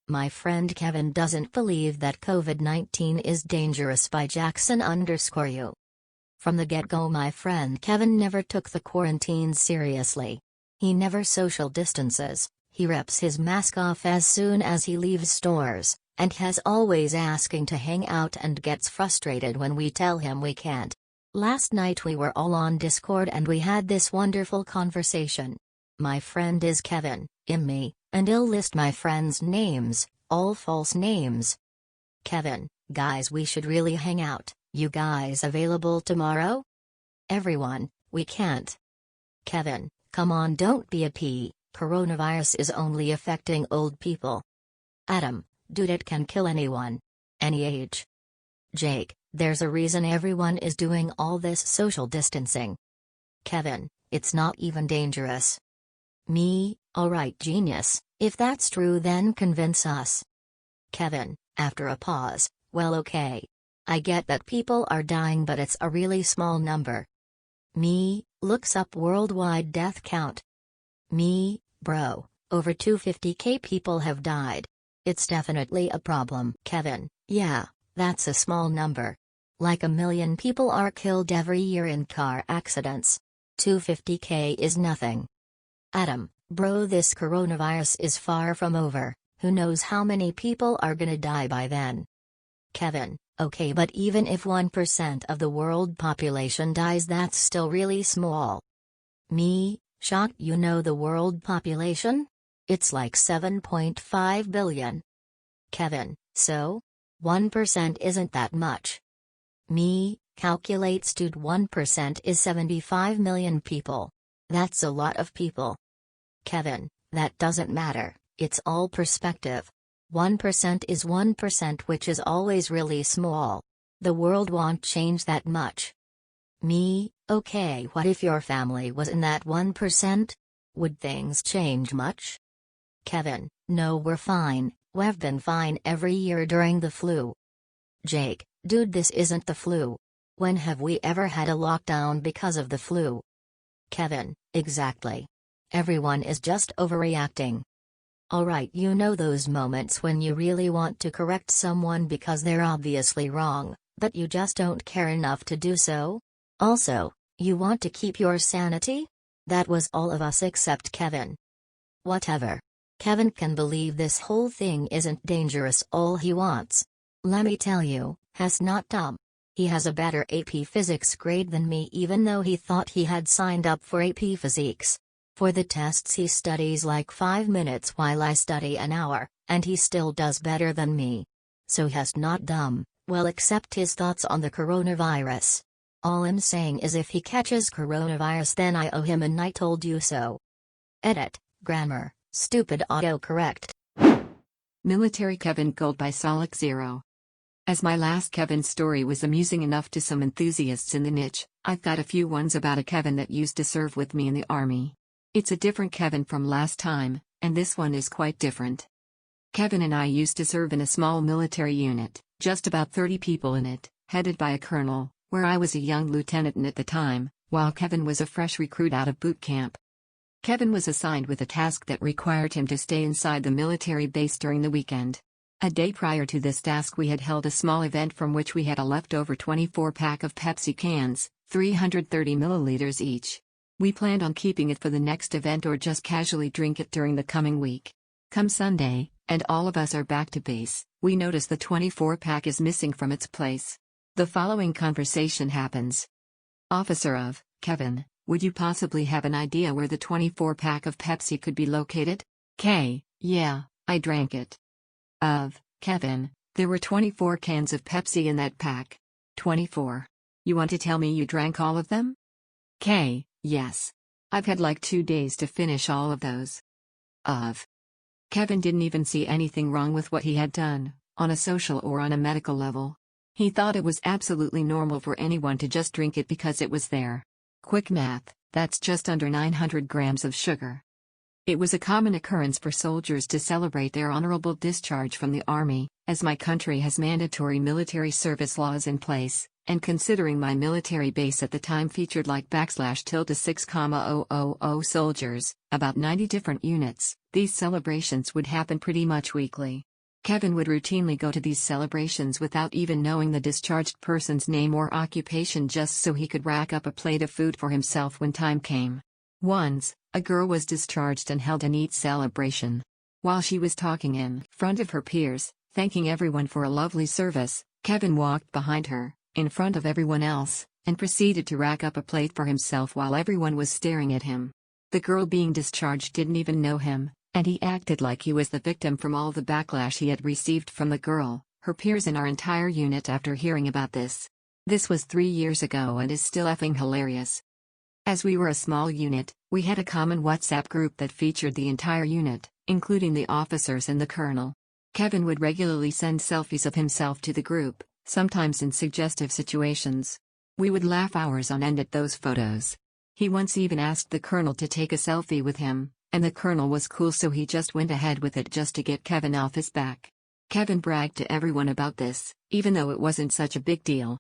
My friend Kevin doesn't believe that COVID-19 is dangerous by Jackson_you. From the get-go, my friend Kevin never took the quarantine seriously. He never social distances, he rips his mask off as soon as he leaves stores, and has always asking to hang out and gets frustrated when we tell him we can't. Last night we were all on Discord and we had this wonderful conversation. My friend is Kevin, me, and I'll list my friends' names, all false names. Kevin: guys, we should really hang out, you guys available tomorrow? Everyone: we can't. Kevin: come on, don't be a p, coronavirus is only affecting old people. Adam: dude, it can kill anyone. Any age. Jake: there's a reason everyone is doing all this social distancing. Kevin: it's not even dangerous. Me: alright, genius, if that's true then convince us. Kevin, after a pause: well, okay. I get that people are dying, but it's a really small number. Me: looks up worldwide death count. Me: bro, over 250k people have died. It's definitely a problem. Kevin: yeah, that's a small number. Like 1 million people are killed every year in car accidents. 250k is nothing. Adam: bro, this coronavirus is far from over, who knows how many people are gonna die by then. Kevin: okay, but even if 1% of the world population dies, that's still really small. Me: shocked, you know the world population? It's like 7.5 billion. Kevin: so? 1% isn't that much. Me: calculates, dude, 1% is 75 million people. That's a lot of people. Kevin: that doesn't matter, it's all perspective. 1% is 1%, which is always really small. The world won't change that much. Me: okay, what if your family was in that 1%? Would things change much? Kevin: no, we're fine, we've been fine every year during the flu. Jake: dude, this isn't the flu. When have we ever had a lockdown because of the flu? Kevin: exactly. Everyone is just overreacting. Alright, you know those moments when you really want to correct someone because they're obviously wrong, but you just don't care enough to do so? Also, you want to keep your sanity? That was all of us except Kevin. Whatever. Kevin can believe this whole thing isn't dangerous all he wants. Let me tell you, he's not dumb. He has a better AP Physics grade than me, even though he thought he had signed up for AP Physics. For the tests he studies like 5 minutes while I study an hour, and he still does better than me. So he's not dumb, well, except his thoughts on the coronavirus. All I'm saying is if he catches coronavirus then I owe him an "I told you so." Edit, grammar, stupid autocorrect. Military Kevin Gold by Solix 0. As my last Kevin story was amusing enough to some enthusiasts in the niche, I've got a few ones about a Kevin that used to serve with me in the army. It's a different Kevin from last time, and this one is quite different. Kevin and I used to serve in a small military unit, just about 30 people in it, headed by a colonel, where I was a young lieutenant at the time, while Kevin was a fresh recruit out of boot camp. Kevin was assigned with a task that required him to stay inside the military base during the weekend. A day prior to this task we had held a small event from which we had a leftover 24-pack of Pepsi cans, 330 milliliters each. We planned on keeping it for the next event or just casually drink it during the coming week. Come Sunday, and all of us are back to base, we notice the 24-pack is missing from its place. The following conversation happens. Officer of, Kevin, would you possibly have an idea where the 24-pack of Pepsi could be located? K: yeah, I drank it. Of, Kevin, there were 24 cans of Pepsi in that pack. 24. You want to tell me you drank all of them? K: yes. I've had like 2 days to finish all of those. Of. Kevin didn't even see anything wrong with what he had done, on a social or on a medical level. He thought it was absolutely normal for anyone to just drink it because it was there. Quick math, that's just under 900 grams of sugar. It was a common occurrence for soldiers to celebrate their honorable discharge from the army, as my country has mandatory military service laws in place, and considering my military base at the time featured like \6,000 soldiers, about 90 different units, these celebrations would happen pretty much weekly. Kevin would routinely go to these celebrations without even knowing the discharged person's name or occupation just so he could rack up a plate of food for himself when time came. Once, a girl was discharged and held a neat celebration. While she was talking in front of her peers, thanking everyone for a lovely service, Kevin walked behind her, in front of everyone else, and proceeded to rack up a plate for himself while everyone was staring at him. The girl being discharged didn't even know him, and he acted like he was the victim from all the backlash he had received from the girl, her peers and our entire unit after hearing about this. This was 3 years ago and is still effing hilarious. As we were a small unit, we had a common WhatsApp group that featured the entire unit, including the officers and the colonel. Kevin would regularly send selfies of himself to the group, sometimes in suggestive situations. We would laugh hours on end at those photos. He once even asked the colonel to take a selfie with him, and the colonel was cool, so he just went ahead with it just to get Kevin off his back. Kevin bragged to everyone about this, even though it wasn't such a big deal.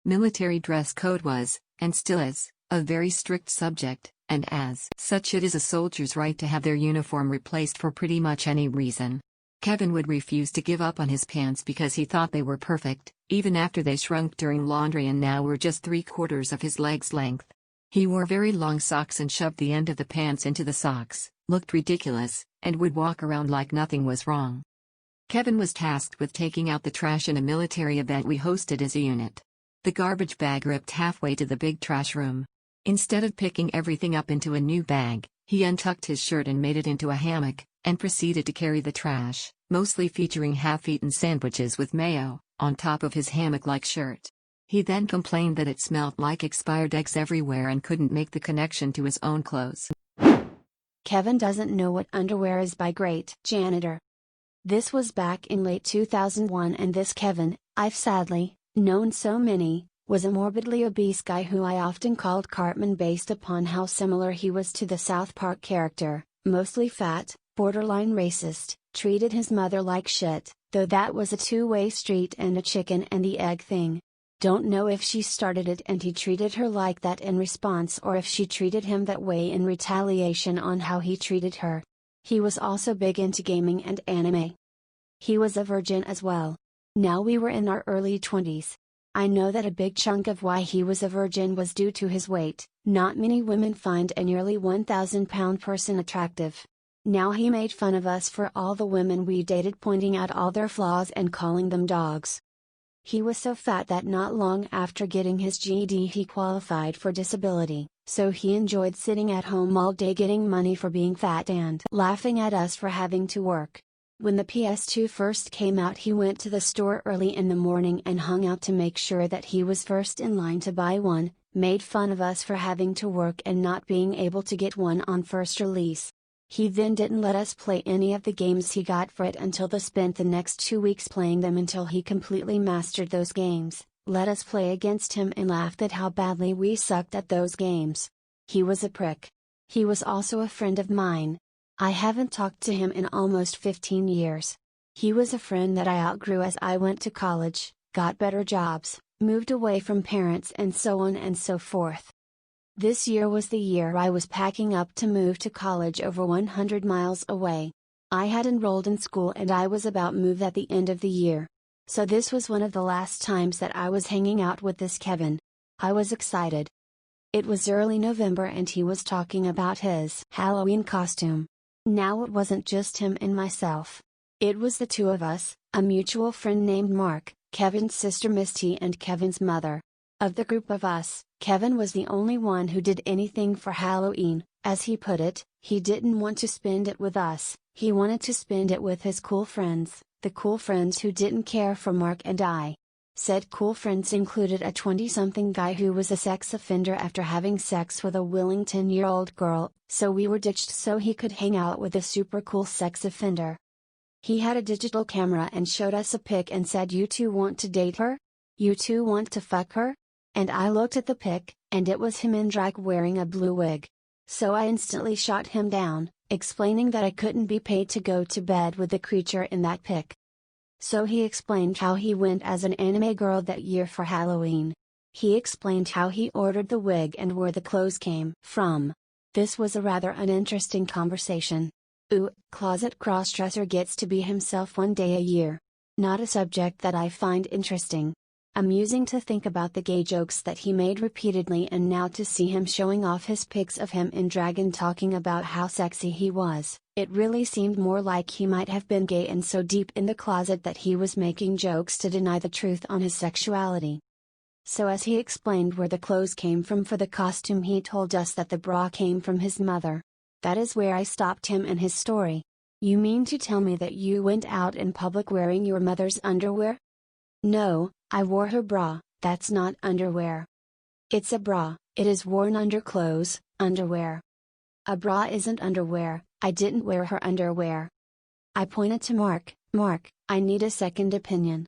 Military dress code was, and still is, a very strict subject, and as such it is a soldier's right to have their uniform replaced for pretty much any reason. Kevin would refuse to give up on his pants because he thought they were perfect, even after they shrunk during laundry and now were just 3/4 of his leg's length. He wore very long socks and shoved the end of the pants into the socks, looked ridiculous, and would walk around like nothing was wrong. Kevin was tasked with taking out the trash in a military event we hosted as a unit. The garbage bag ripped halfway to the big trash room. Instead of picking everything up into a new bag, he untucked his shirt and made it into a hammock, and proceeded to carry the trash, mostly featuring half-eaten sandwiches with mayo, on top of his hammock-like shirt. He then complained that it smelled like expired eggs everywhere and couldn't make the connection to his own clothes. Kevin doesn't know what underwear is by GreatJanitor. This was back in late 2001, and this Kevin, I've sadly known so many, was a morbidly obese guy who I often called Cartman based upon how similar he was to the South Park character, mostly fat, borderline racist, treated his mother like shit, though that was a two-way street and a chicken and the egg thing. Don't know if she started it and he treated her like that in response, or if she treated him that way in retaliation on how he treated her. He was also big into gaming and anime. He was a virgin as well. Now we were in our early 20s. I know that a big chunk of why he was a virgin was due to his weight. Not many women find a nearly 1,000-pound person attractive. Now he made fun of us for all the women we dated, pointing out all their flaws and calling them dogs. He was so fat that not long after getting his GED he qualified for disability, so he enjoyed sitting at home all day getting money for being fat and laughing at us for having to work. When the PS2 first came out, he went to the store early in the morning and hung out to make sure that he was first in line to buy one, made fun of us for having to work and not being able to get one on first release. He then didn't let us play any of the games he got for it until spent the next 2 weeks playing them until he completely mastered those games, let us play against him and laughed at how badly we sucked at those games. He was a prick. He was also a friend of mine. I haven't talked to him in almost 15 years. He was a friend that I outgrew as I went to college, got better jobs, moved away from parents, and so on and so forth. This year was the year I was packing up to move to college over 100 miles away. I had enrolled in school and I was about move at the end of the year. So this was one of the last times that I was hanging out with this Kevin. I was excited. It was early November and he was talking about his Halloween costume. Now it wasn't just him and myself. It was the two of us, a mutual friend named Mark, Kevin's sister Misty, and Kevin's mother. Of the group of us, Kevin was the only one who did anything for Halloween. As he put it, he didn't want to spend it with us, he wanted to spend it with his cool friends, the cool friends who didn't care for Mark and I. Said cool friends included a 20-something guy who was a sex offender after having sex with a willing 10-year-old girl, so we were ditched so he could hang out with a super cool sex offender. He had a digital camera and showed us a pic and said, "You two want to date her? You two want to fuck her?" And I looked at the pic, and it was him in drag wearing a blue wig. So I instantly shot him down, explaining that I couldn't be paid to go to bed with the creature in that pic. So he explained how he went as an anime girl that year for Halloween. He explained how he ordered the wig and where the clothes came from. This was a rather uninteresting conversation. Ooh, closet crossdresser gets to be himself one day a year. Not a subject that I find interesting. Amusing to think about the gay jokes that he made repeatedly, and now to see him showing off his pics of him in drag and talking about how sexy he was. It really seemed more like he might have been gay and so deep in the closet that he was making jokes to deny the truth on his sexuality. So as he explained where the clothes came from for the costume, he told us that the bra came from his mother. That is where I stopped him in his story. You mean to tell me that you went out in public wearing your mother's underwear? No, I wore her bra. That's not underwear. It's a bra, it is worn under clothes, underwear. A bra isn't underwear, I didn't wear her underwear. I pointed to Mark. Mark, I need a second opinion.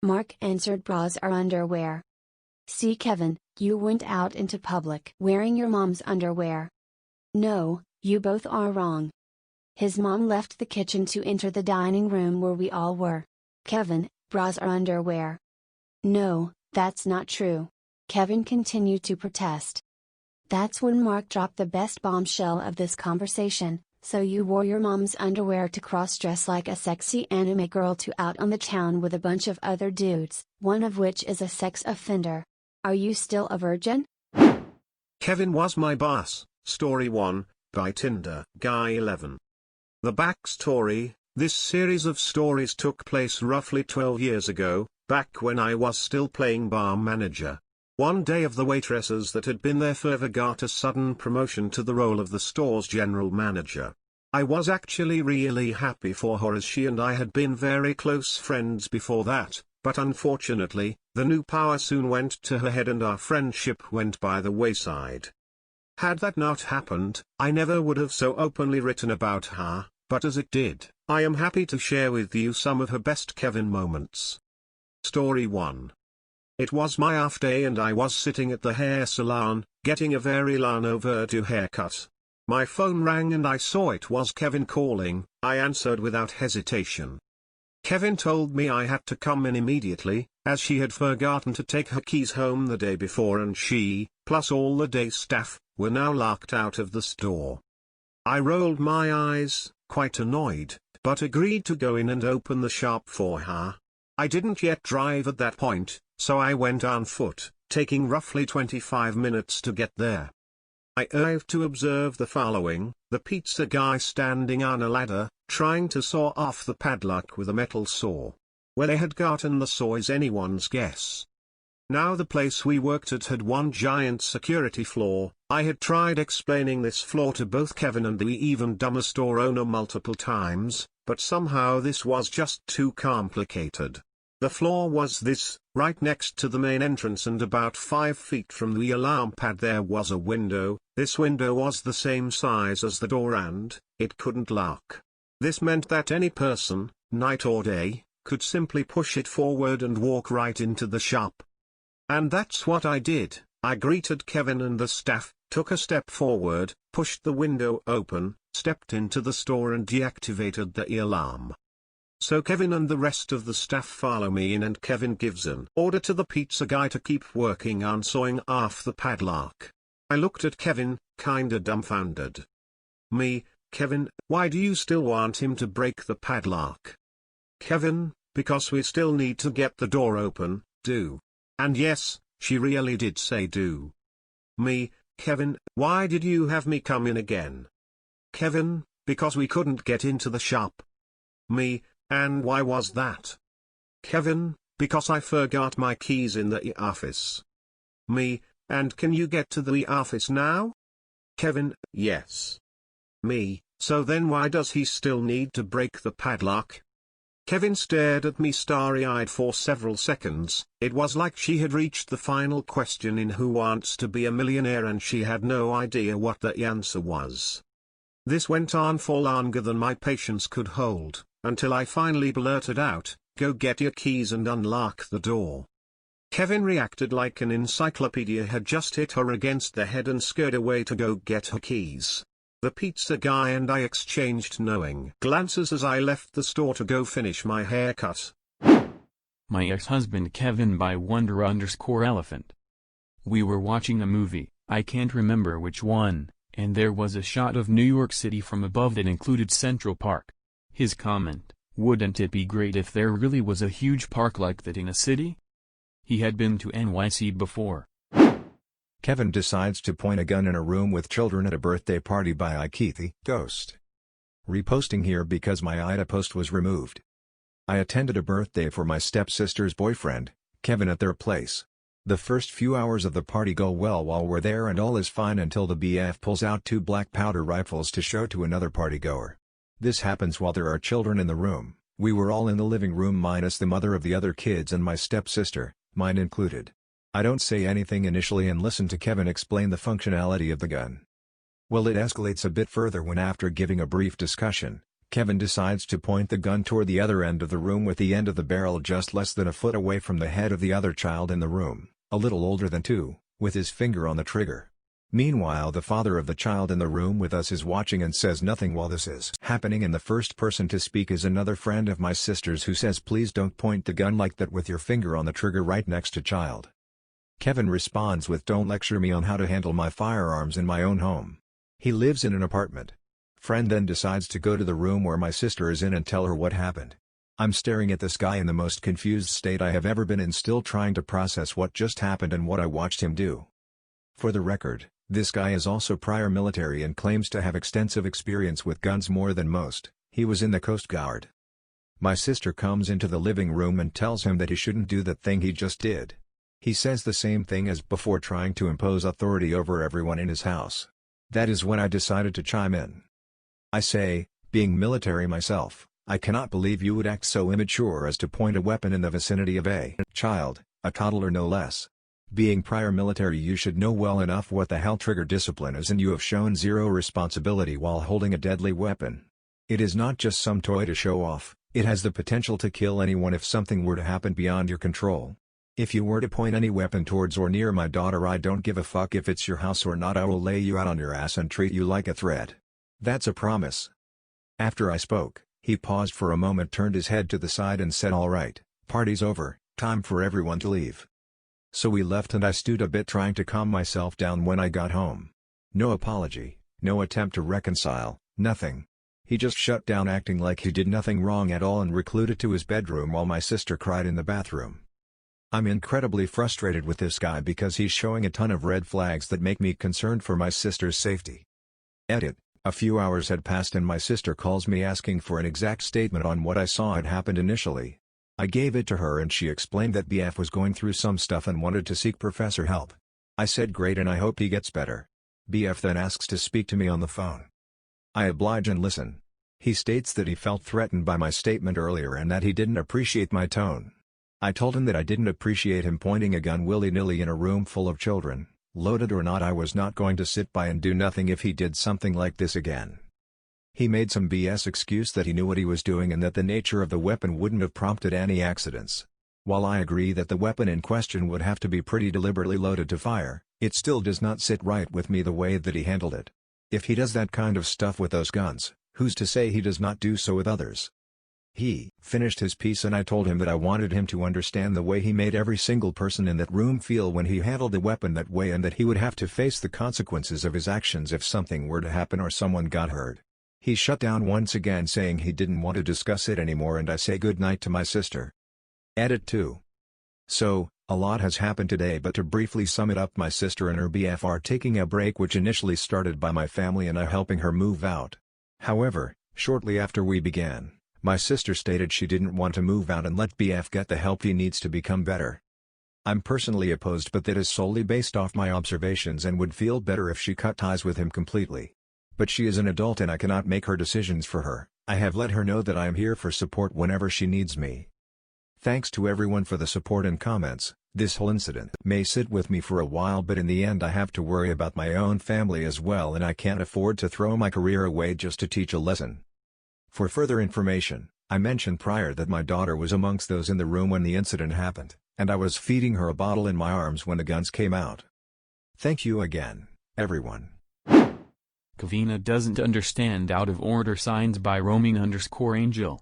Mark answered, bras are underwear. See Kevin, you went out into public wearing your mom's underwear. No, you both are wrong. His mom left the kitchen to enter the dining room where we all were. Kevin, bras are underwear. No, that's not true. Kevin continued to protest. That's when Mark dropped the best bombshell of this conversation. So you wore your mom's underwear to cross-dress like a sexy anime girl to out on the town with a bunch of other dudes, one of which is a sex offender. Are you still a virgin? Kevin was my boss, Story 1, by Tinder Guy 11. The backstory: this series of stories took place roughly 12 years ago, back when I was still playing bar manager. One day of the waitresses that had been there forever got a sudden promotion to the role of the store's general manager. I was actually really happy for her, as she and I had been very close friends before that, but unfortunately, the new power soon went to her head and our friendship went by the wayside. Had that not happened, I never would have so openly written about her, but as it did, I am happy to share with you some of her best Kevin moments. Story 1. It was my off day and I was sitting at the hair salon, getting a very long overdue haircut. My phone rang and I saw it was Kevin calling. I answered without hesitation. Kevin told me I had to come in immediately, as she had forgotten to take her keys home the day before and she, plus all the day staff, were now locked out of the store. I rolled my eyes, quite annoyed, but agreed to go in and open the shop for her. I didn't yet drive at that point, so I went on foot, taking roughly 25 minutes to get there. I arrived to observe the following: the pizza guy standing on a ladder, trying to saw off the padlock with a metal saw. Where they had gotten the saw is anyone's guess. Now the place we worked at had one giant security flaw. I had tried explaining this flaw to both Kevin and the even dumber store owner multiple times, but somehow this was just too complicated. The flaw was this: right next to the main entrance and about 5 feet from the alarm pad there was a window. This window was the same size as the door and it couldn't lock. This meant that any person, night or day, could simply push it forward and walk right into the shop. And that's what I did. I greeted Kevin and the staff, took a step forward, pushed the window open, stepped into the store and deactivated the alarm. So Kevin and the rest of the staff follow me in and Kevin gives an order to the pizza guy to keep working on sawing off the padlock. I looked at Kevin, kinda dumbfounded. Me: Kevin, why do you still want him to break the padlock? Kevin: because we still need to get the door open, do. And yes, she really did say do. Me: Kevin, why did you have me come in again? Kevin: because we couldn't get into the shop. Me: and why was that? Kevin: because I forgot my keys in the office. Me: and can you get to the office now? Kevin: yes. Me: so then why does he still need to break the padlock? Kevin stared at me starry-eyed for several seconds. It was like she had reached the final question in Who Wants to Be a Millionaire and she had no idea what the answer was. This went on for longer than my patience could hold, until I finally blurted out, "Go get your keys and unlock the door." Kevin reacted like an encyclopedia had just hit her against the head and scurried away to go get her keys. The pizza guy and I exchanged knowing glances as I left the store to go finish my haircut. My ex-husband Kevin by Wonder_Elephant. We were watching a movie, I can't remember which one, and there was a shot of New York City from above that included Central Park. His comment, "Wouldn't it be great if there really was a huge park like that in a city?" He had been to NYC before. Kevin decides to point a gun in a room with children at a birthday party by IketheGhost. Reposting here because my Ida post was removed. I attended a birthday for my stepsister's boyfriend, Kevin, at their place. The first few hours of the party go well while we're there and all is fine until the BF pulls out 2 black powder rifles to show to another partygoer. This happens while there are children in the room. We were all in the living room minus the mother of the other kids and my stepsister, mine included. I don't say anything initially and listen to Kevin explain the functionality of the gun. Well, it escalates a bit further when, after giving a brief discussion, Kevin decides to point the gun toward the other end of the room with the end of the barrel just less than a foot away from the head of the other child in the room, a little older than 2, with his finger on the trigger. Meanwhile, the father of the child in the room with us is watching and says nothing while this is happening, and the first person to speak is another friend of my sister's who says, "Please don't point the gun like that with your finger on the trigger right next to child." Kevin responds with, "Don't lecture me on how to handle my firearms in my own home." He lives in an apartment. Friend then decides to go to the room where my sister is in and tell her what happened. I'm staring at this guy in the most confused state I have ever been in, still trying to process what just happened and what I watched him do. For the record, this guy is also prior military and claims to have extensive experience with guns, more than most. He was in the Coast Guard. My sister comes into the living room and tells him that he shouldn't do that thing he just did. He says the same thing as before, trying to impose authority over everyone in his house. That is when I decided to chime in. I say, being military myself, I cannot believe you would act so immature as to point a weapon in the vicinity of a child, a toddler no less. Being prior military, you should know well enough what the hell trigger discipline is, and you have shown zero responsibility while holding a deadly weapon. It is not just some toy to show off, it has the potential to kill anyone if something were to happen beyond your control. If you were to point any weapon towards or near my daughter, I don't give a fuck if it's your house or not. I will lay you out on your ass and treat you like a threat. That's a promise. After I spoke, he paused for a moment, turned his head to the side and said, "All right, party's over, time for everyone to leave." So we left and I stewed a bit, trying to calm myself down when I got home. No apology, no attempt to reconcile, nothing. He just shut down, acting like he did nothing wrong at all, and recluded to his bedroom while my sister cried in the bathroom. I'm incredibly frustrated with this guy because he's showing a ton of red flags that make me concerned for my sister's safety. Edit. A few hours had passed and my sister calls me asking for an exact statement on what I saw had happened initially. I gave it to her and she explained that BF was going through some stuff and wanted to seek professor help. I said great and I hope he gets better. BF then asks to speak to me on the phone. I oblige and listen. He states that he felt threatened by my statement earlier and that he didn't appreciate my tone. I told him that I didn't appreciate him pointing a gun willy-nilly in a room full of children. Loaded or not, I was not going to sit by and do nothing if he did something like this again. He made some BS excuse that he knew what he was doing and that the nature of the weapon wouldn't have prompted any accidents. While I agree that the weapon in question would have to be pretty deliberately loaded to fire, it still does not sit right with me the way that he handled it. If he does that kind of stuff with those guns, who's to say he does not do so with others? He finished his piece and I told him that I wanted him to understand the way he made every single person in that room feel when he handled the weapon that way, and that he would have to face the consequences of his actions if something were to happen or someone got hurt. He shut down once again, saying he didn't want to discuss it anymore, and I say good night to my sister. Edit 2. So, a lot has happened today, but to briefly sum it up, my sister and her BF are taking a break, which initially started by my family and I helping her move out. However, shortly after we began, my sister stated she didn't want to move out and let BF get the help he needs to become better. I'm personally opposed, but that is solely based off my observations and would feel better if she cut ties with him completely. But she is an adult and I cannot make her decisions for her. I have let her know that I am here for support whenever she needs me. Thanks to everyone for the support and comments. This whole incident may sit with me for a while, but in the end I have to worry about my own family as well, and I can't afford to throw my career away just to teach a lesson. For further information, I mentioned prior that my daughter was amongst those in the room when the incident happened, and I was feeding her a bottle in my arms when the guns came out. Thank you again, everyone. Kevina doesn't understand out of order signs by roaming_angel.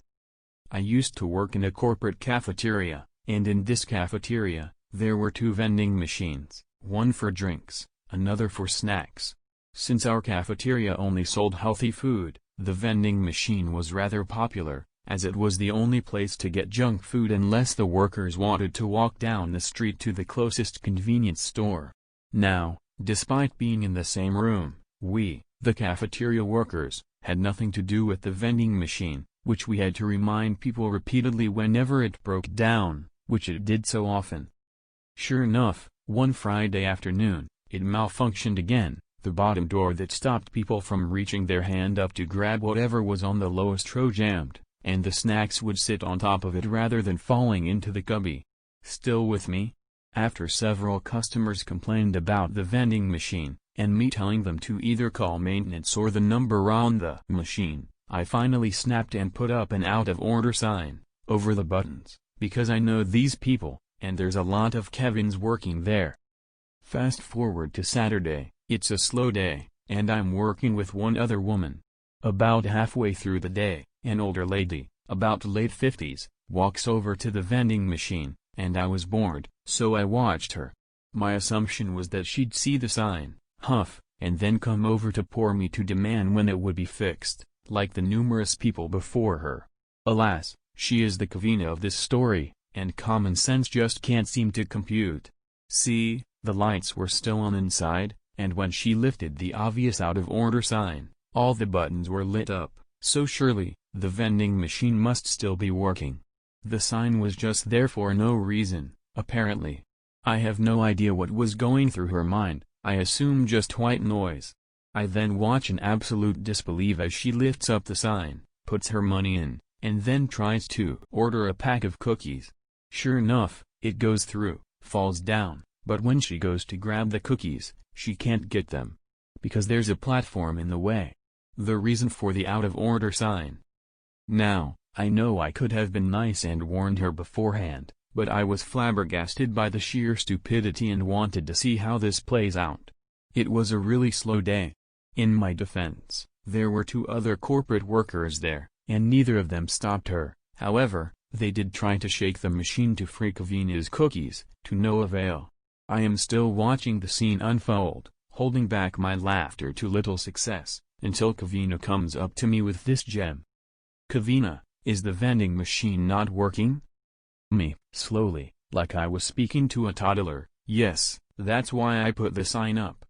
I used to work in a corporate cafeteria, and in this cafeteria, there were 2 vending machines, one for drinks, another for snacks. Since our cafeteria only sold healthy food, the vending machine was rather popular, as it was the only place to get junk food unless the workers wanted to walk down the street to the closest convenience store. Now, despite being in the same room, we, the cafeteria workers, had nothing to do with the vending machine, which we had to remind people repeatedly whenever it broke down, which it did so often. Sure enough, one Friday afternoon, it malfunctioned again, the bottom door that stopped people from reaching their hand up to grab whatever was on the lowest row jammed, and the snacks would sit on top of it rather than falling into the cubby. Still with me? After several customers complained about the vending machine, and me telling them to either call maintenance or the number on the machine, I finally snapped and put up an out-of-order sign over the buttons, because I know these people, and there's a lot of Kevins working there. Fast forward to Saturday, it's a slow day, and I'm working with one other woman. About halfway through the day, an older lady, about late 50s, walks over to the vending machine, and I was bored, so I watched her. My assumption was that she'd see the sign, huff, and then come over to pour me to demand when it would be fixed, like the numerous people before her. Alas, she is the Kevina of this story, and common sense just can't seem to compute. See, the lights were still on inside, and when she lifted the obvious out-of-order sign, all the buttons were lit up, so surely, the vending machine must still be working. The sign was just there for no reason, apparently. I have no idea what was going through her mind, I assume just white noise. I then watch in absolute disbelief as she lifts up the sign, puts her money in, and then tries to order a pack of cookies. Sure enough, it goes through, falls down, but when she goes to grab the cookies, she can't get them. Because there's a platform in the way. The reason for the out-of-order sign. Now, I know I could have been nice and warned her beforehand, but I was flabbergasted by the sheer stupidity and wanted to see how this plays out. It was a really slow day. In my defense, there were two other corporate workers there, and neither of them stopped her. However, they did try to shake the machine to free Kevina's cookies, to no avail. I am still watching the scene unfold, holding back my laughter to little success, until Kevina comes up to me with this gem. Kevina, is the vending machine not working? Me, slowly, like I was speaking to a toddler, yes, that's why I put the sign up.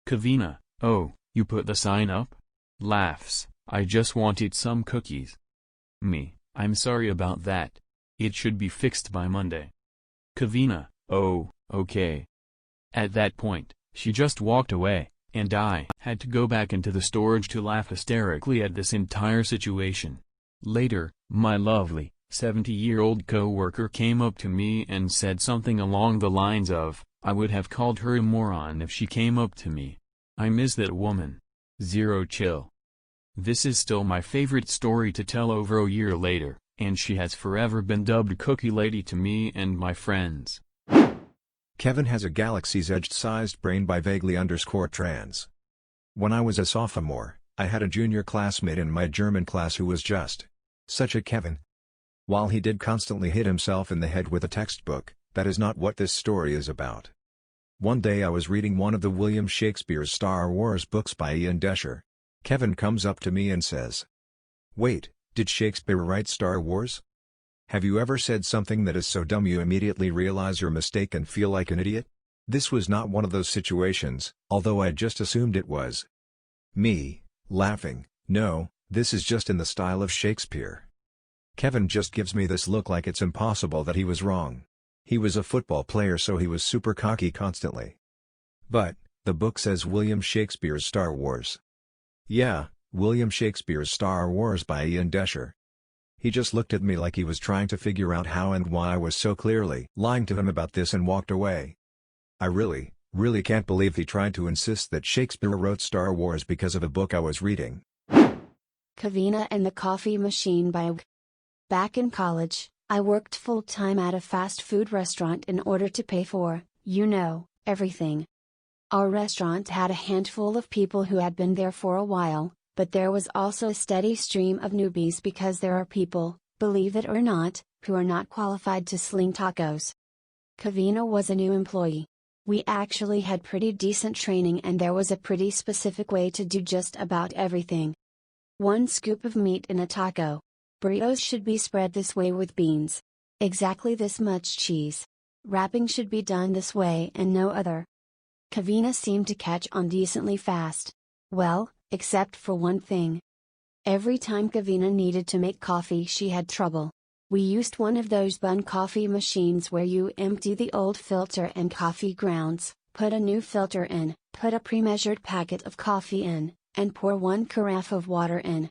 Kevina, oh, you put the sign up? Laughs, I just wanted some cookies. Me, I'm sorry about that. It should be fixed by Monday. Kevina, oh, okay. At that point, she just walked away, and I had to go back into the storage to laugh hysterically at this entire situation. Later, my lovely, 70-year-old co-worker came up to me and said something along the lines of, I would have called her a moron if she came up to me. I miss that woman. Zero chill. This is still my favorite story to tell over a year later, and she has forever been dubbed Cookie Lady to me and my friends. Kevin has a galaxy's edge-sized brain by vaguely_trans. When I was a sophomore, I had a junior classmate in my German class who was just such a Kevin. While he did constantly hit himself in the head with a textbook, that is not what this story is about. One day I was reading one of the William Shakespeare's Star Wars books by Ian Desher. Kevin comes up to me and says, "Wait, did Shakespeare write Star Wars? Have you ever said something that is so dumb you immediately realize your mistake and feel like an idiot?" This was not one of those situations, although I just assumed it was. Me, laughing, "No, this is just in the style of Shakespeare." Kevin just gives me this look like it's impossible that he was wrong. He was a football player, so he was super cocky constantly. But, the book says William Shakespeare's Star Wars. Yeah, William Shakespeare's Star Wars by Ian Desher. He just looked at me like he was trying to figure out how and why I was so clearly lying to him about this and walked away. I really can't believe he tried to insist that Shakespeare wrote Star Wars because of a book I was reading. Kevina and the Coffee Machine by awhq. Back in college, I worked full-time at a fast food restaurant in order to pay for, everything. Our restaurant had a handful of people who had been there for a while, but there was also a steady stream of newbies because there are people, believe it or not, who are not qualified to sling tacos. Kevina was a new employee. We actually had pretty decent training and there was a pretty specific way to do just about everything. 1 scoop of meat in a taco. Burritos should be spread this way with beans. Exactly this much cheese. Wrapping should be done this way and no other. Kevina seemed to catch on decently fast. Well, except for one thing. Every time Kevina needed to make coffee she had trouble. We used one of those bun coffee machines where you empty the old filter and coffee grounds, put a new filter in, put a pre-measured packet of coffee in, and pour 1 carafe of water in.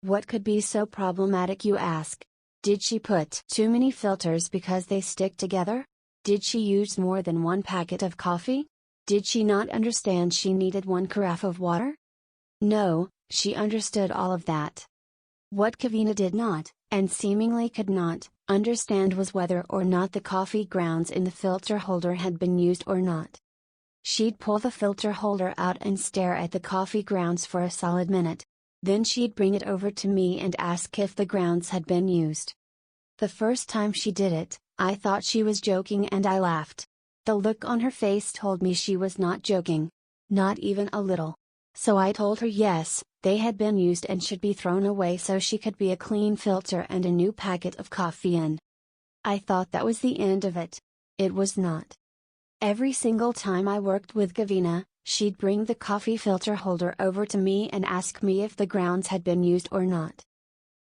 What could be so problematic, you ask? Did she put too many filters because they stick together? Did she use more than 1 packet of coffee? Did she not understand she needed 1 carafe of water? No, she understood all of that. What Kevina did not, and seemingly could not, understand was whether or not the coffee grounds in the filter holder had been used or not. She'd pull the filter holder out and stare at the coffee grounds for a solid minute. Then she'd bring it over to me and ask if the grounds had been used. The first time she did it, I thought she was joking and I laughed. The look on her face told me she was not joking. Not even a little. So I told her yes, they had been used and should be thrown away so she could be a clean filter and a new packet of coffee in. I thought that was the end of it. It was not. Every single time I worked with Kevina, she'd bring the coffee filter holder over to me and ask me if the grounds had been used or not.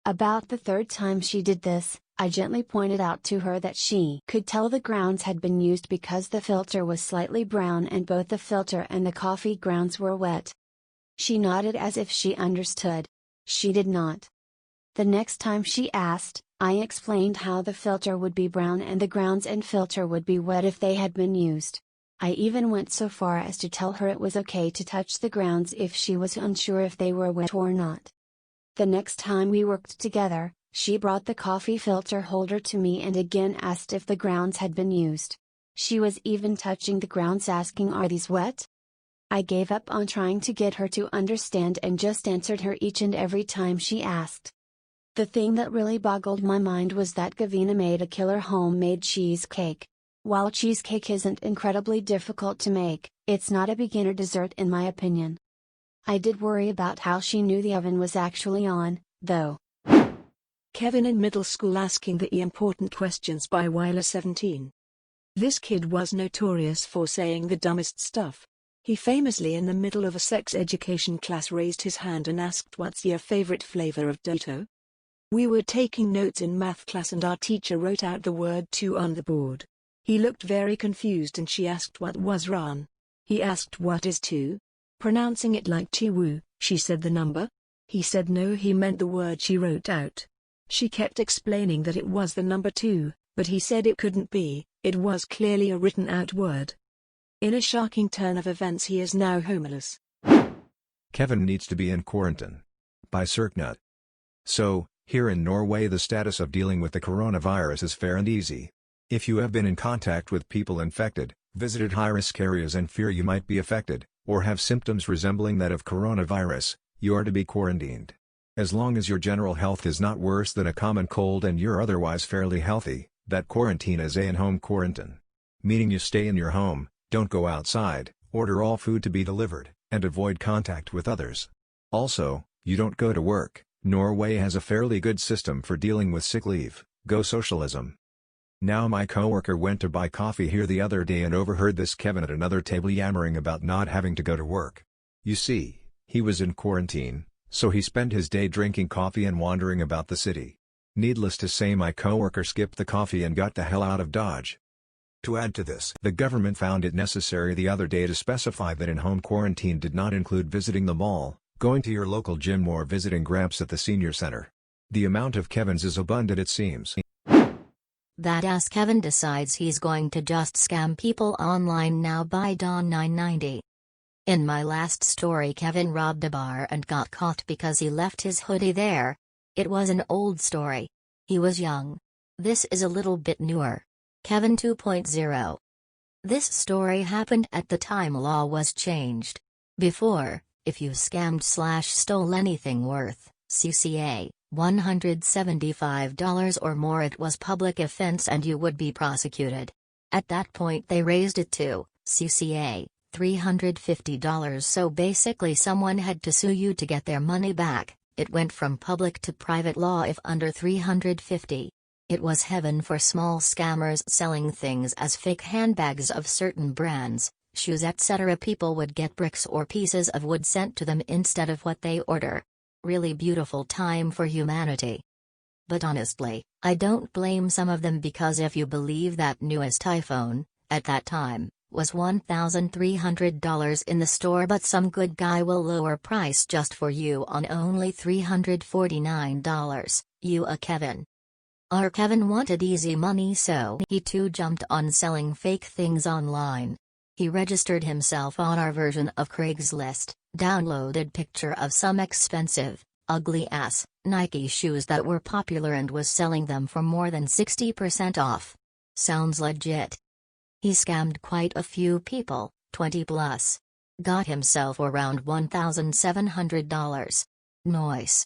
About the 3rd time she did this, I gently pointed out to her that she could tell the grounds had been used because the filter was slightly brown and both the filter and the coffee grounds were wet. She nodded as if she understood. She did not. The next time she asked, I explained how the filter would be brown and the grounds and filter would be wet if they had been used. I even went so far as to tell her it was okay to touch the grounds if she was unsure if they were wet or not. The next time we worked together, she brought the coffee filter holder to me and again asked if the grounds had been used. She was even touching the grounds asking, "Are these wet?" I gave up on trying to get her to understand and just answered her each and every time she asked. The thing that really boggled my mind was that Kevina made a killer homemade cheesecake. While cheesecake isn't incredibly difficult to make, it's not a beginner dessert in my opinion. I did worry about how she knew the oven was actually on, though. Kevin in middle school asking the important questions by Wyler 17. This kid was notorious for saying the dumbest stuff. He famously in the middle of a sex education class raised his hand and asked, "What's your favorite flavor of Dorito?" We were taking notes in math class and our teacher wrote out the word 2 on the board. He looked very confused and she asked what was Ran. He asked what is 2? Pronouncing it like Chiwu, she said the number. He said no, he meant the word she wrote out. She kept explaining that it was the number 2, but he said it couldn't be, it was clearly a written out word. In a shocking turn of events he is now homeless. Kevin needs to be in quarantine. By sirknut. So, here in Norway the status of dealing with the coronavirus is fair and easy. If you have been in contact with people infected, visited high-risk areas and fear you might be affected, or have symptoms resembling that of coronavirus, you are to be quarantined. As long as your general health is not worse than a common cold and you're otherwise fairly healthy, that quarantine is a in-home quarantine. Meaning you stay in your home, don't go outside, order all food to be delivered, and avoid contact with others. Also, you don't go to work. Norway has a fairly good system for dealing with sick leave, go socialism. Now my coworker went to buy coffee here the other day and overheard this Kevin at another table yammering about not having to go to work. You see, he was in quarantine, so he spent his day drinking coffee and wandering about the city. Needless to say my coworker skipped the coffee and got the hell out of Dodge. To add to this, the government found it necessary the other day to specify that in-home quarantine did not include visiting the mall, going to your local gym or visiting Gramps at the senior center. The amount of Kevins is abundant it seems. That ass Kevin decides he's going to just scam people online now by Dawn 990. In my last story Kevin robbed a bar and got caught because he left his hoodie there. It was an old story. He was young. This is a little bit newer. Kevin 2.0. This story happened at the time law was changed. Before, if you scammed/stole anything worth, CCA, $175 or more it was public offense and you would be prosecuted. At that point they raised it to CCA, $350. So basically someone had to sue you to get their money back. It went from public to private law if under 350. It was heaven for small scammers selling things as fake handbags of certain brands, shoes etc. People would get bricks or pieces of wood sent to them instead of what they order. Really beautiful time for humanity. But honestly, I don't blame some of them, because if you believe that newest iPhone, at that time, was $1,300 in the store, but some good guy will lower price just for you on only $349, Kevin. Our Kevin wanted easy money, so he too jumped on selling fake things online. He registered himself on our version of Craigslist, downloaded picture of some expensive, ugly-ass, Nike shoes that were popular and was selling them for more than 60% off. Sounds legit. He scammed quite a few people, 20 plus. Got himself around $1,700. Nice.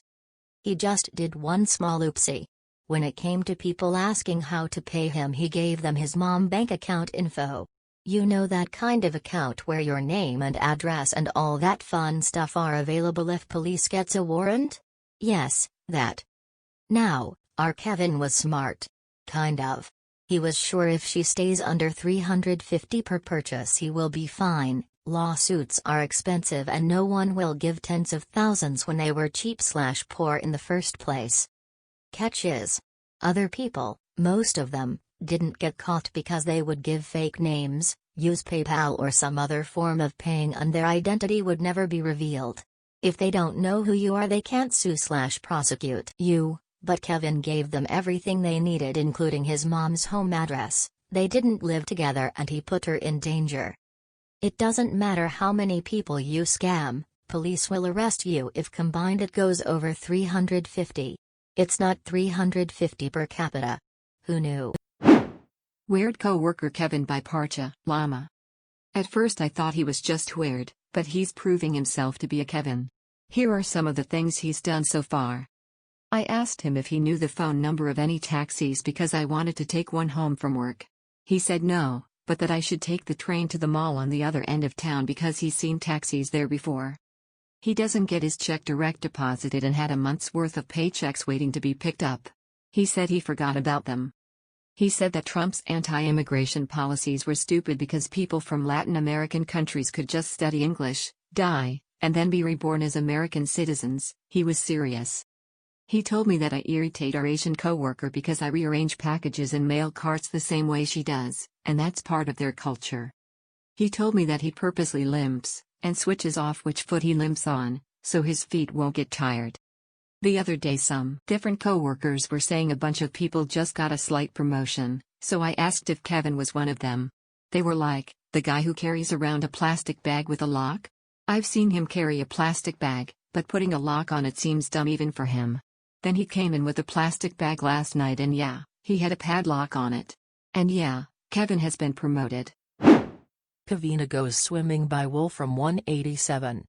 He just did one small oopsie. When it came to people asking how to pay him, he gave them his mom bank account info. You know, that kind of account where your name and address and all that fun stuff are available if police gets a warrant? Yes, that. Now, our Kevin was smart. Kind of. He was sure if she stays under $350 per purchase he will be fine. Lawsuits are expensive and no one will give tens of thousands when they were cheap/poor in the first place. Catch is, other people, most of them, didn't get caught because they would give fake names, use PayPal or some other form of paying, and their identity would never be revealed. If they don't know who you are, they can't sue/prosecute you, but Kevin gave them everything they needed, including his mom's home address. They didn't live together and he put her in danger. It doesn't matter how many people you scam, police will arrest you if combined it goes over 350. It's not 350 per capita. Who knew? Weird Coworker Kevin by ParchaLama. At first I thought he was just weird, but he's proving himself to be a Kevin. Here are some of the things he's done so far. I asked him if he knew the phone number of any taxis because I wanted to take one home from work. He said no, but that I should take the train to the mall on the other end of town because he's seen taxis there before. He doesn't get his check direct deposited and had a month's worth of paychecks waiting to be picked up. He said he forgot about them. He said that Trump's anti-immigration policies were stupid because people from Latin American countries could just study English, die, and then be reborn as American citizens. He was serious. He told me that I irritate our Asian coworker because I rearrange packages in mail carts the same way she does, and that's part of their culture. He told me that he purposely limps, and switches off which foot he limps on, so his feet won't get tired. The other day some different coworkers were saying a bunch of people just got a slight promotion, so I asked if Kevin was one of them. They were like, the guy who carries around a plastic bag with a lock? I've seen him carry a plastic bag, but putting a lock on it seems dumb even for him. Then he came in with a plastic bag last night and yeah, he had a padlock on it. And yeah, Kevin has been promoted. Kevina Goes Swimming by Wolfram 187.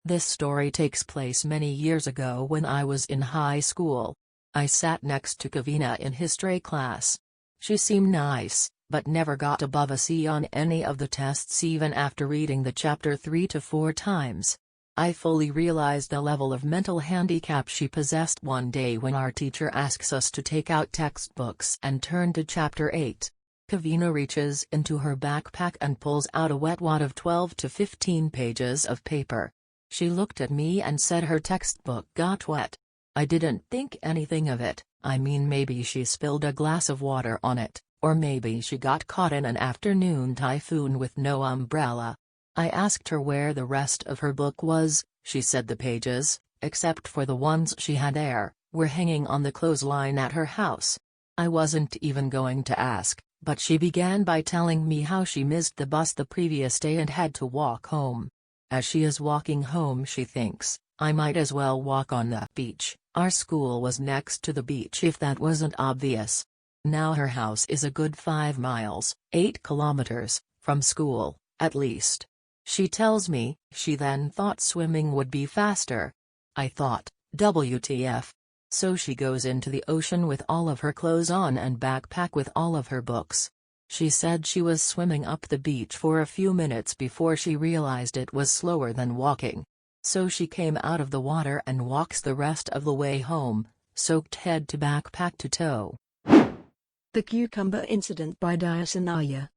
This story takes place many years ago when I was in high school. I sat next to Kevina in history class. She seemed nice, but never got above a C on any of the tests even after reading the chapter 3 to 4 times. I fully realized the level of mental handicap she possessed one day when our teacher asks us to take out textbooks and turn to chapter 8. Kevina reaches into her backpack and pulls out a wet wad of 12 to 15 pages of paper. She looked at me and said her textbook got wet. I didn't think anything of it. I mean, maybe she spilled a glass of water on it, or maybe she got caught in an afternoon typhoon with no umbrella. I asked her where the rest of her book was. She said the pages, except for the ones she had there, were hanging on the clothesline at her house. I wasn't even going to ask, but she began by telling me how she missed the bus the previous day and had to walk home. As she is walking home, she thinks, I might as well walk on the beach. Our school was next to the beach if that wasn't obvious. Now her house is a good 5 miles, 8 kilometers, from school, at least. She tells me, she then thought swimming would be faster. I thought, WTF. So she goes into the ocean with all of her clothes on and backpack with all of her books. She said she was swimming up the beach for a few minutes before she realized it was slower than walking. So she came out of the water and walks the rest of the way home, soaked head to backpack to toe. The Cucumber Incident by Diosinaya.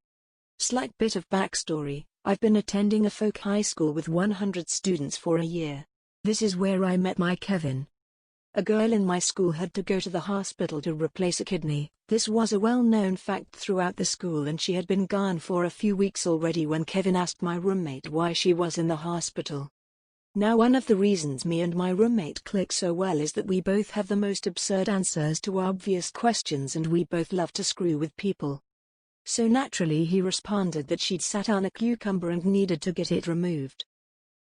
Slight bit of backstory: I've been attending a folk high school with 100 students for a year. This is where I met my Kevin. A girl in my school had to go to the hospital to replace a kidney. This was a well-known fact throughout the school, and she had been gone for a few weeks already when Kevin asked my roommate why she was in the hospital. Now, one of the reasons me and my roommate click so well is that we both have the most absurd answers to obvious questions, and we both love to screw with people. So naturally he responded that she'd sat on a cucumber and needed to get it removed.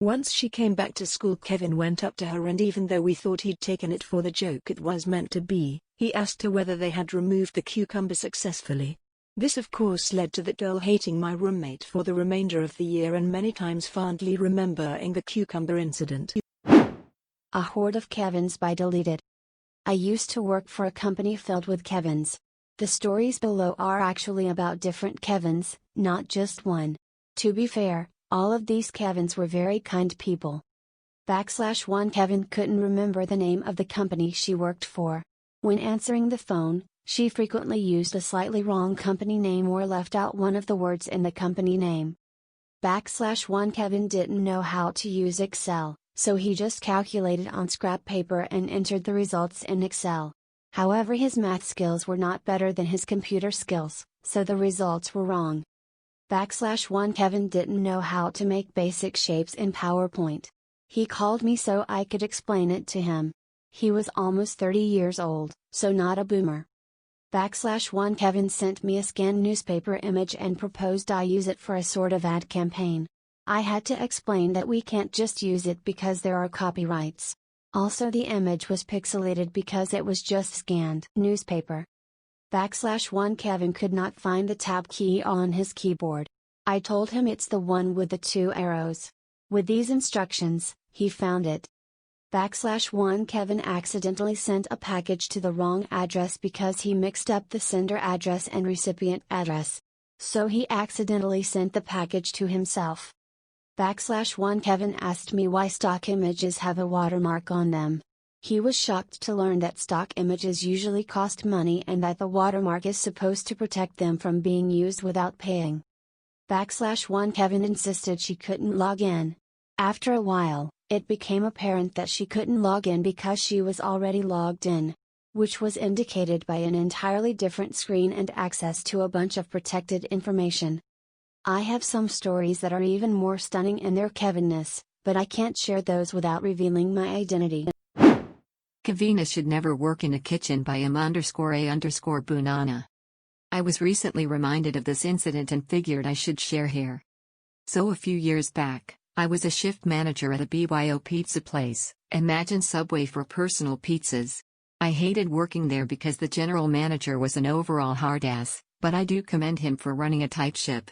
Once she came back to school, Kevin went up to her, and even though we thought he'd taken it for the joke it was meant to be, he asked her whether they had removed the cucumber successfully. This of course led to that girl hating my roommate for the remainder of the year and many times fondly remembering the cucumber incident. A Horde of Kevins by Deleted. I used to work for a company filled with Kevins. The stories below are actually about different Kevins, not just one. To be fair, all of these Kevins were very kind people. /1 Kevin couldn't remember the name of the company she worked for. When answering the phone, she frequently used a slightly wrong company name or left out one of the words in the company name. /1 Kevin didn't know how to use Excel, so he just calculated on scrap paper and entered the results in Excel. However, his math skills were not better than his computer skills, so the results were wrong. /1 Kevin didn't know how to make basic shapes in PowerPoint. He called me so I could explain it to him. He was almost 30 years old, so not a boomer. /1 Kevin sent me a scanned newspaper image and proposed I use it for a sort of ad campaign. I had to explain that we can't just use it because there are copyrights. Also, the image was pixelated because it was just scanned newspaper. /1 Kevin could not find the tab key on his keyboard. I told him it's the one with the 2 arrows. With these instructions, he found it. /1 Kevin accidentally sent a package to the wrong address because he mixed up the sender address and recipient address. So he accidentally sent the package to himself. /1 Kevin asked me why stock images have a watermark on them. He was shocked to learn that stock images usually cost money and that the watermark is supposed to protect them from being used without paying. /1 Kevin insisted she couldn't log in. After a while, it became apparent that she couldn't log in because she was already logged in, which was indicated by an entirely different screen and access to a bunch of protected information. I have some stories that are even more stunning in their Kevinness, but I can't share those without revealing my identity. Kevina should never work in a kitchen by m_a_bunana. I was recently reminded of this incident and figured I should share here. So a few years back, I was a shift manager at a BYO pizza place, imagine Subway for personal pizzas. I hated working there because the general manager was an overall hard ass, but I do commend him for running a tight ship.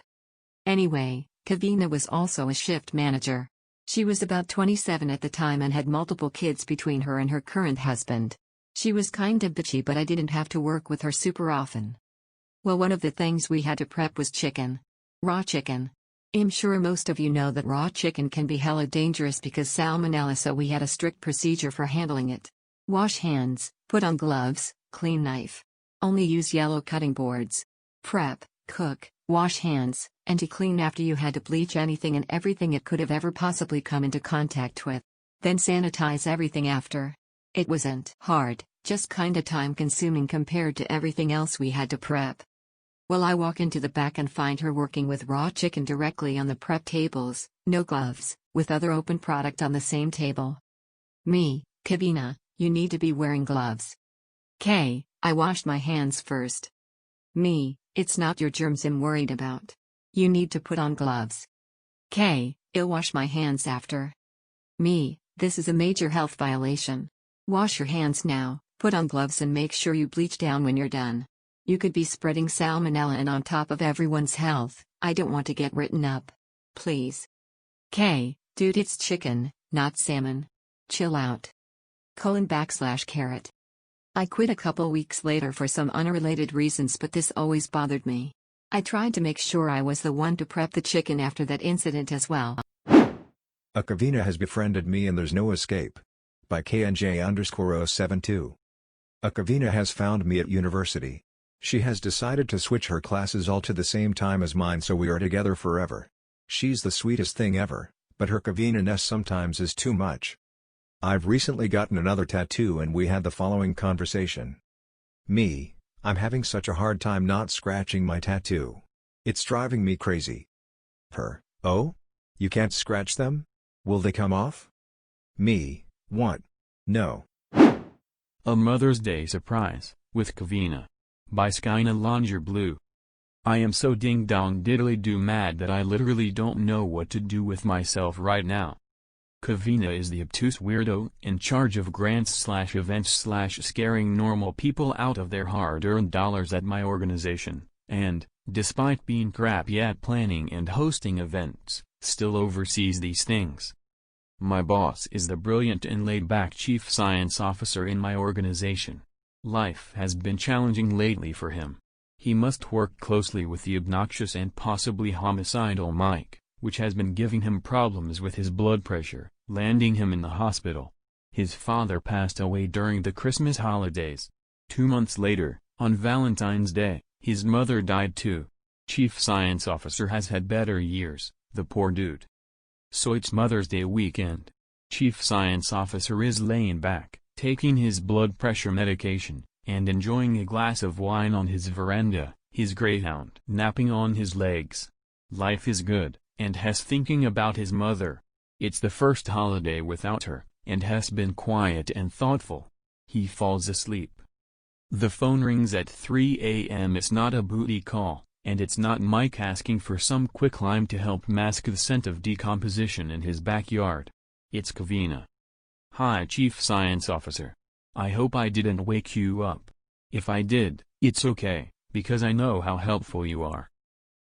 Anyway, Kevina was also a shift manager. She was about 27 at the time and had multiple kids between her and her current husband. She was kind of bitchy, but I didn't have to work with her super often. Well, one of the things we had to prep was chicken. Raw chicken. I'm sure most of you know that raw chicken can be hella dangerous because salmonella, so we had a strict procedure for handling it. Wash hands, put on gloves, clean knife. Only use yellow cutting boards. Prep, cook, wash hands, and to clean after you had to bleach anything and everything it could have ever possibly come into contact with. Then sanitize everything after. It wasn't hard, just kinda time consuming compared to everything else we had to prep. Well, I walk into the back and find her working with raw chicken directly on the prep tables, no gloves, with other open product on the same table. Me, Kevina, you need to be wearing gloves. I washed my hands first. Me, it's not your germs I'm worried about. You need to put on gloves. I'll wash my hands after. Me, this is a major health violation. Wash your hands now, put on gloves and make sure you bleach down when you're done. You could be spreading salmonella and on top of everyone's health. I don't want to get written up. Please. Dude, it's chicken, not salmon. Chill out. :/. I quit a couple weeks later for some unrelated reasons, but this always bothered me. I tried to make sure I was the one to prep the chicken after that incident as well. A Kevina has befriended me and there's no escape. By KNJ_072. A Kevina has found me at university. She has decided to switch her classes all to the same time as mine so we are together forever. She's the sweetest thing ever, but her Kevina-ness sometimes is too much. I've recently gotten another tattoo and we had the following conversation. Me, I'm having such a hard time not scratching my tattoo. It's driving me crazy. Her, oh? You can't scratch them? Will they come off? Me, what? No. A Mother's Day Surprise, with Kevina. By skynolongerblue. I am so ding-dong diddly-do mad that I literally don't know what to do with myself right now. Kevina is the obtuse weirdo in charge of grants/events/scaring normal people out of their hard-earned dollars at my organization, and, despite being crappy at planning and hosting events, still oversees these things. My boss is the brilliant and laid-back chief science officer in my organization. Life has been challenging lately for him. He must work closely with the obnoxious and possibly homicidal Mike, which has been giving him problems with his blood pressure, landing him in the hospital. His father passed away during the Christmas holidays. 2 months later, on Valentine's Day, his mother died too. Chief Science Officer has had better years, the poor dude. So it's Mother's Day weekend. Chief Science Officer is laying back, taking his blood pressure medication, and enjoying a glass of wine on his veranda, his greyhound napping on his legs. Life is good, and Hess thinking about his mother. It's the first holiday without her, and Hess been quiet and thoughtful. He falls asleep. The phone rings at 3 a.m. It's not a booty call, and it's not Mike asking for some quicklime to help mask the scent of decomposition in his backyard. It's Kevina. Hi Chief Science Officer. I hope I didn't wake you up. If I did, it's okay, because I know how helpful you are.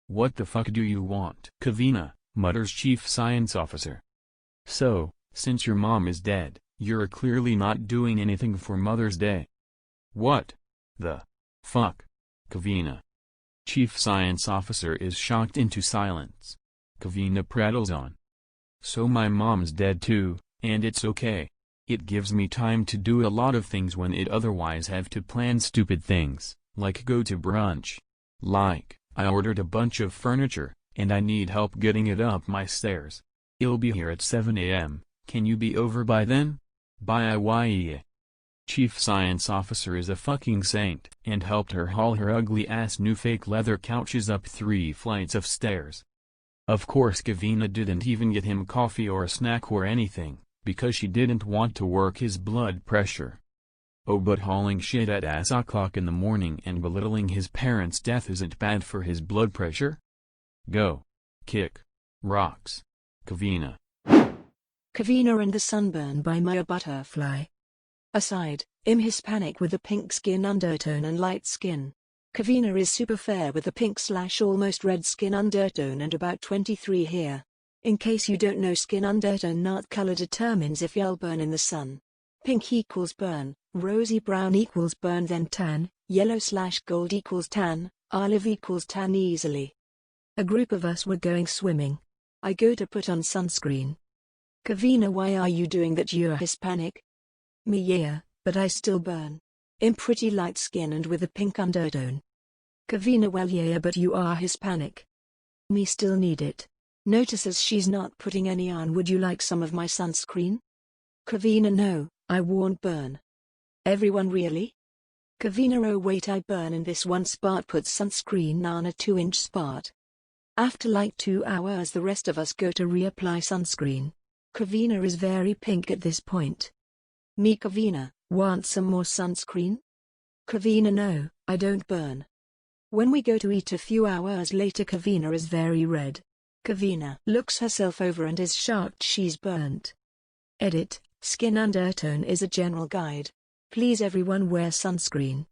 What the fuck do you want? Kevina, mutters Chief Science Officer. So, since your mom is dead, you're clearly not doing anything for Mother's Day. What the fuck? Kevina. Chief Science Officer is shocked into silence. Kevina prattles on. So my mom's dead too, and it's okay. It gives me time to do a lot of things when it otherwise have to plan stupid things, like go to brunch. Like, I ordered a bunch of furniture, and I need help getting it up my stairs. It'll be here at 7 a.m, can you be over by then? By awhq. Chief Science Officer is a fucking saint, and helped her haul her ugly-ass new fake leather couches up 3 flights of stairs. Of course Kevina didn't even get him coffee or a snack or anything, because she didn't want to work his blood pressure. Oh, but hauling shit at ass o'clock in the morning and belittling his parents' death isn't bad for his blood pressure? Go. Kick. Rocks. Kevina. Kevina and the Sunburn by mariabutterfly. Aside, I'm Hispanic with a pink skin undertone and light skin. Kevina is super fair with a pink/almost red skin undertone and about 23 here. In case you don't know, skin undertone not color determines if you'll burn in the sun. Pink equals burn, rosy brown equals burn then tan, yellow/gold equals tan, olive equals tan easily. A group of us were going swimming. I go to put on sunscreen. Kevina, why are you doing that? You're Hispanic? Me, yeah, but I still burn. I'm pretty light skin and with a pink undertone. Kevina, well yeah, but you are Hispanic. Me still need it. Notices she's not putting any on. Would you like some of my sunscreen? Kevina, no, I won't burn. Everyone really? Kevina, oh wait, I burn in this one spot. Put sunscreen on a 2-inch spot. After like 2 hours the rest of us go to reapply sunscreen. Kevina is very pink at this point. Me, Kevina, want some more sunscreen? Kevina, no, I don't burn. When we go to eat a few hours later, Kevina is very red. Kevina looks herself over and is shocked she's burnt. Edit, skin undertone is a general guide. Please everyone wear sunscreen.